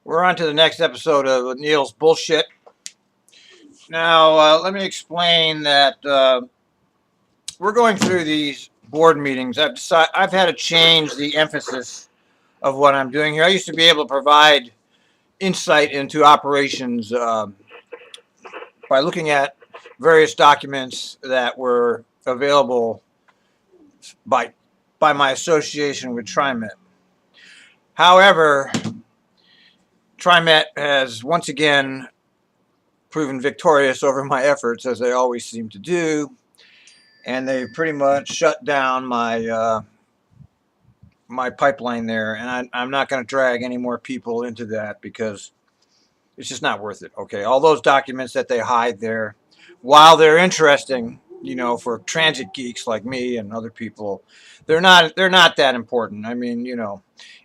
We're on to the next episode of Neil's Bullshit. Now, let me explain that we're going through these board meetings. I've had to change the emphasis of what I'm doing here. I used to be able to provide insight into operations by looking at various documents that were available by my association with Trimet. However, Trimet has once again proven victorious over my efforts, as they always seem to do, and they pretty much shut down my my pipeline there. And I'm not going to drag any more people into that because it's just not worth it. Okay, all those documents that they hide there, while they're interesting, for transit geeks like me and other people, they're not that important. I mean,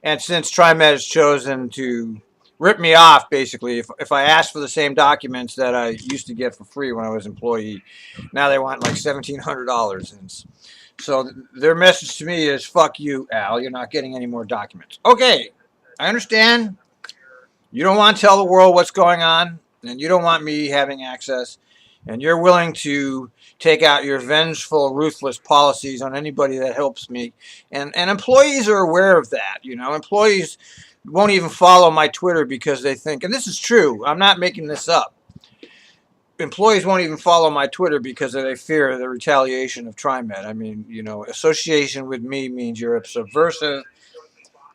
and since TriMet has chosen to rip me off, basically, if I ask for the same documents that I used to get for free when I was an employee, now they want like $1,700. And so their message to me is, fuck you, Al, you're not getting any more documents. Okay, I understand. You don't want to tell the world what's going on, and you don't want me having access, and you're willing to take out your vengeful, ruthless policies on anybody that helps me. And employees are aware of that. Employees won't even follow my Twitter because they think, and this is true, I'm not making this up. Employees won't even follow my Twitter because they fear the retaliation of TriMet. I mean, association with me means you're a subversive,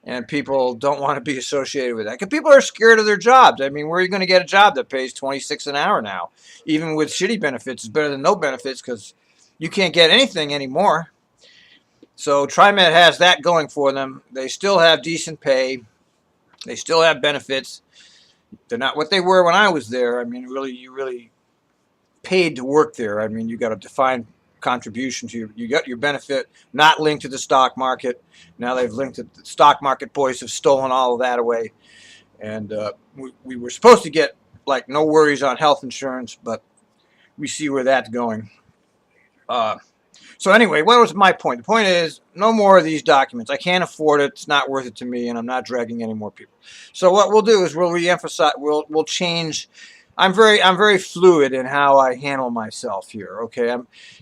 and people don't want to be associated with that. Because people are scared of their jobs. I mean, where are you going to get a job that pays $26 an hour now? Even with shitty benefits, it's better than no benefits because you can't get anything anymore. So TriMet has that going for them. They still have decent pay. They still have benefits. They're not what they were when I was there. I mean, you really paid to work there. I mean, you got a defined contribution to you got your benefit not linked to the stock market. Now they've linked it. The stock market boys have stolen all of that away, and we were supposed to get like no worries on health insurance, but we see where that's going. So anyway, what was my point? The point is, no more of these documents. I can't afford it. It's not worth it to me, and I'm not dragging any more people. So what we'll do is we'll reemphasize. We'll change. I'm very fluid in how I handle myself here. Okay, as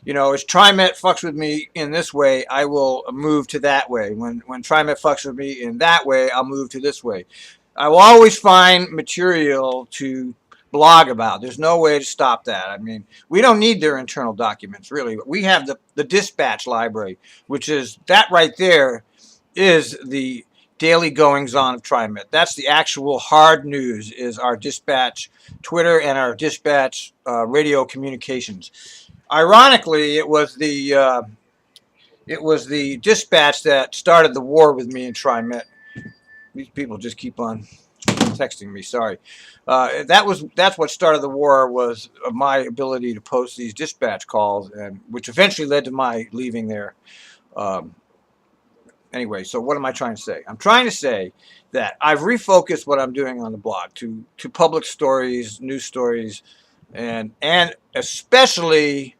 TriMet fucks with me in this way, I will move to that way. When TriMet fucks with me in that way, I'll move to this way. I will always find material to blog about. There's no way to stop that. I mean, we don't need their internal documents, really. We have the dispatch library, which is that right there is the daily goings on of TriMet. That's the actual hard news, is our dispatch Twitter and our dispatch radio communications. Ironically, it was the dispatch that started the war with me and TriMet. These people just keep on texting me. Sorry. That's what started the war, was my ability to post these dispatch calls, and which eventually led to my leaving there. Anyway, so what am I trying to say? I'm trying to say that I've refocused what I'm doing on the blog to public stories, news stories, and especially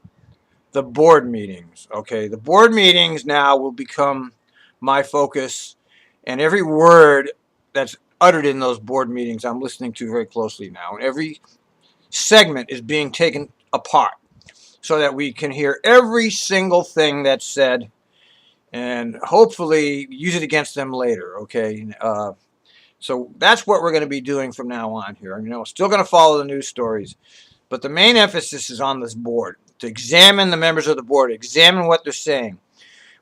the board meetings. Okay, the board meetings now will become my focus, and every word that's uttered in those board meetings I'm listening to very closely now, and every segment is being taken apart so that we can hear every single thing that's said and hopefully use it against them later. Okay, so that's what we're going to be doing from now on here. Still going to follow the news stories, but the main emphasis is on this board, to examine the members of the board, examine what they're saying.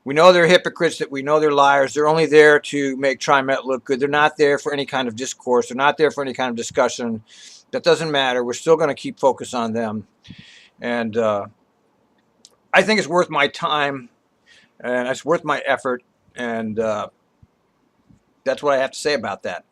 We know they're hypocrites, that we know they're liars. They're only there to make TriMet look good. They're not there for any kind of discourse. They're not there for any kind of discussion. That doesn't matter. We're still going to keep focus on them. And I think it's worth my time, and it's worth my effort. And that's what I have to say about that.